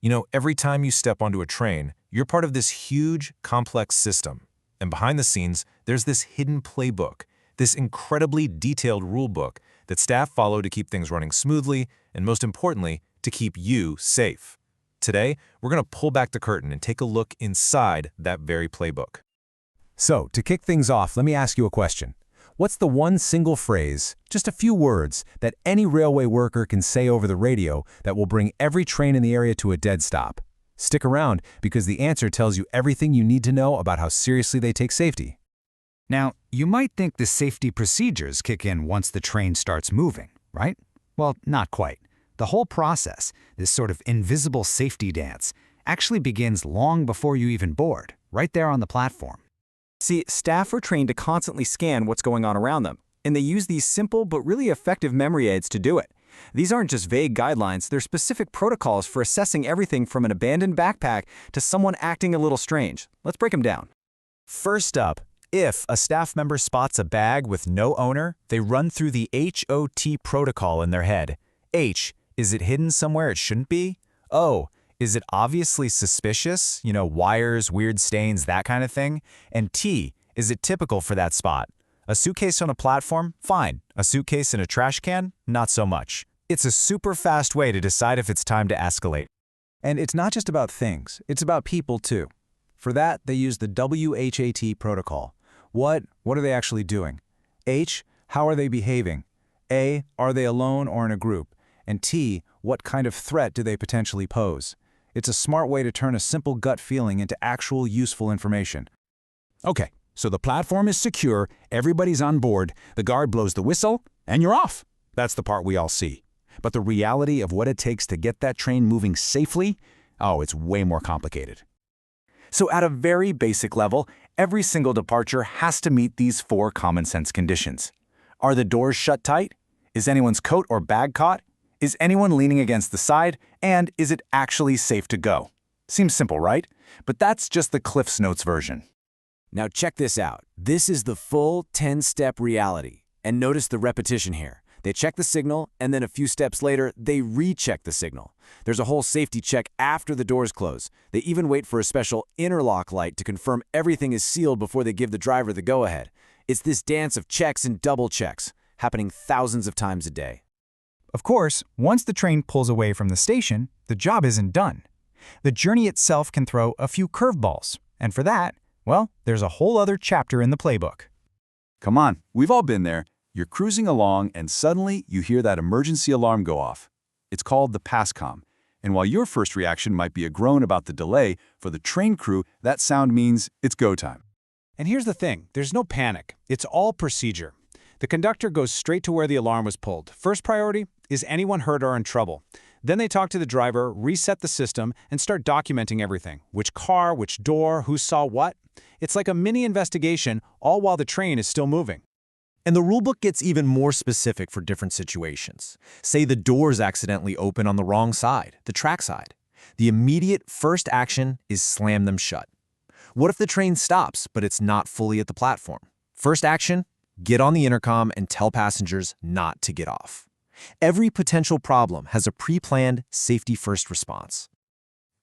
You know, every time you step onto a train, you're part of this huge, complex system. And behind the scenes, there's this hidden playbook, this incredibly detailed rule book that staff follow to keep things running smoothly and, most importantly, to keep you safe. Today, we're going to pull back the curtain and take a look inside that very playbook. So, to kick things off, let me ask you a question. What's the one single phrase, just a few words, that any railway worker can say over the radio that will bring every train in the area to a dead stop? Stick around, because the answer tells you everything you need to know about how seriously they take safety. Now, you might think the safety procedures kick in once the train starts moving, right? Well, not quite. The whole process, this sort of invisible safety dance, actually begins long before you even board, right there on the platform. See, staff are trained to constantly scan what's going on around them, and they use these simple but really effective memory aids to do it. These aren't just vague guidelines, they're specific protocols for assessing everything from an abandoned backpack to someone acting a little strange. Let's break them down. First up, if a staff member spots a bag with no owner, they run through the HOT protocol in their head. H, is it hidden somewhere it shouldn't be? O, is it obviously suspicious? You know, wires, weird stains, that kind of thing? And T, is it typical for that spot? A suitcase on a platform? Fine. A suitcase in a trash can? Not so much. It's a super fast way to decide if it's time to escalate. And it's not just about things, it's about people too. For that, they use the WHAT protocol. What are they actually doing? H, how are they behaving? A, are they alone or in a group? And T, what kind of threat do they potentially pose? It's a smart way to turn a simple gut feeling into actual useful information. Okay, so the platform is secure, everybody's on board, the guard blows the whistle, and you're off. That's the part we all see. But the reality of what it takes to get that train moving safely, it's way more complicated. So at a very basic level, every single departure has to meet these 4 common sense conditions. Are the doors shut tight? Is anyone's coat or bag caught? Is anyone leaning against the side? And is it actually safe to go? Seems simple, right? But that's just the Cliff's Notes version. Now check this out. This is the full 10-step reality. And notice the repetition here. They check the signal, and then a few steps later, they recheck the signal. There's a whole safety check after the doors close. They even wait for a special interlock light to confirm everything is sealed before they give the driver the go-ahead. It's this dance of checks and double checks, happening thousands of times a day. Of course, once the train pulls away from the station, the job isn't done. The journey itself can throw a few curveballs, and for that, well, there's a whole other chapter in the playbook. Come on, we've all been there. You're cruising along and suddenly you hear that emergency alarm go off. It's called the PASCOM. And while your first reaction might be a groan about the delay, for the train crew, that sound means it's go time. And here's the thing, there's no panic. It's all procedure. The conductor goes straight to where the alarm was pulled. First priority, is anyone hurt or in trouble? Then they talk to the driver, reset the system, and start documenting everything. Which car, which door, who saw what. It's like a mini investigation, all while the train is still moving. And the rulebook gets even more specific for different situations. Say the doors accidentally open on the wrong side, the track side. The immediate first action is slam them shut. What if the train stops, but it's not fully at the platform? First action, get on the intercom and tell passengers not to get off. Every potential problem has a pre-planned safety-first response.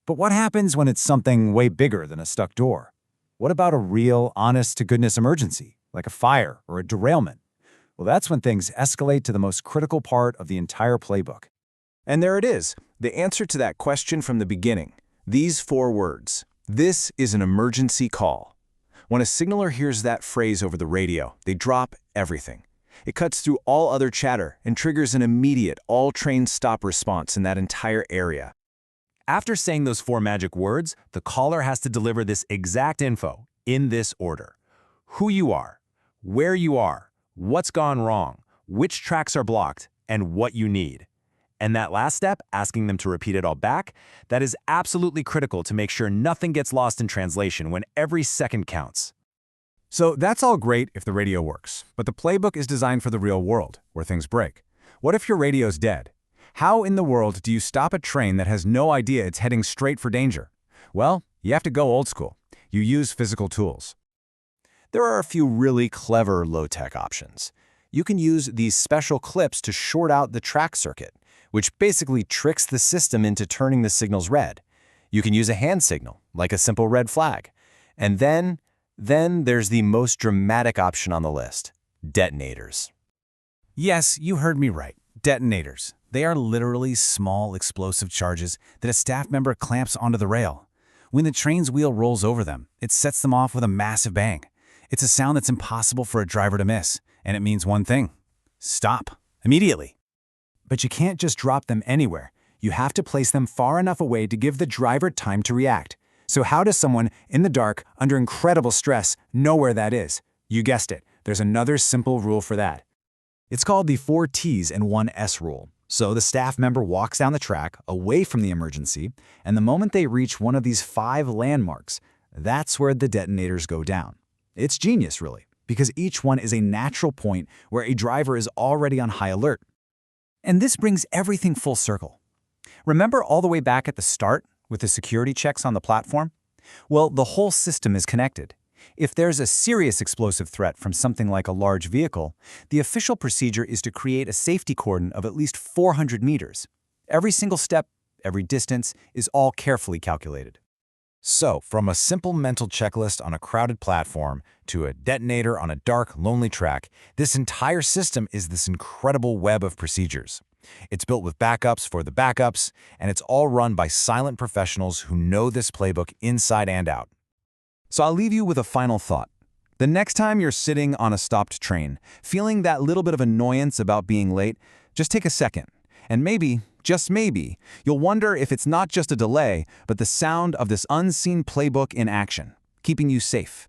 But what happens when it's something way bigger than a stuck door? What about a real, honest-to-goodness emergency, like a fire or a derailment? Well, that's when things escalate to the most critical part of the entire playbook. And there it is, the answer to that question from the beginning. These 4 words. This is an emergency call. When a signaler hears that phrase over the radio, they drop everything. It cuts through all other chatter and triggers an immediate all-train stop response in that entire area. After saying those 4 magic words, the caller has to deliver this exact info in this order. Who you are, where you are, what's gone wrong, which tracks are blocked, and what you need. And that last step, asking them to repeat it all back, that is absolutely critical to make sure nothing gets lost in translation when every second counts. So that's all great if the radio works, but the playbook is designed for the real world, where things break. What if your radio's dead? How in the world do you stop a train that has no idea it's heading straight for danger? Well, you have to go old school. You use physical tools. There are a few really clever low-tech options. You can use these special clips to short out the track circuit, which basically tricks the system into turning the signals red. You can use a hand signal, like a simple red flag. And then there's the most dramatic option on the list, detonators. Yes, you heard me right. Detonators. They are literally small explosive charges that a staff member clamps onto the rail. When the train's wheel rolls over them, it sets them off with a massive bang. It's a sound that's impossible for a driver to miss, and it means one thing: stop, immediately. But you can't just drop them anywhere. You have to place them far enough away to give the driver time to react. So how does someone, in the dark, under incredible stress, know where that is? You guessed it, there's another simple rule for that. It's called the 4 T's and 1 S rule. So the staff member walks down the track, away from the emergency, and the moment they reach one of these 5 landmarks, that's where the detonators go down. It's genius, really, because each one is a natural point where a driver is already on high alert. And this brings everything full circle. Remember all the way back at the start with the security checks on the platform? Well, the whole system is connected. If there's a serious explosive threat from something like a large vehicle, the official procedure is to create a safety cordon of at least 400 meters. Every single step, every distance is all carefully calculated. So, from a simple mental checklist on a crowded platform to a detonator on a dark, lonely track, this entire system is this incredible web of procedures. It's built with backups for the backups, and it's all run by silent professionals who know this playbook inside and out. So I'll leave you with a final thought. The next time you're sitting on a stopped train, feeling that little bit of annoyance about being late, just take a second, and maybe, just maybe, you'll wonder if it's not just a delay, but the sound of this unseen playbook in action, keeping you safe.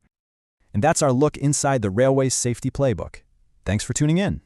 And that's our look inside the Railway Safety Playbook. Thanks for tuning in.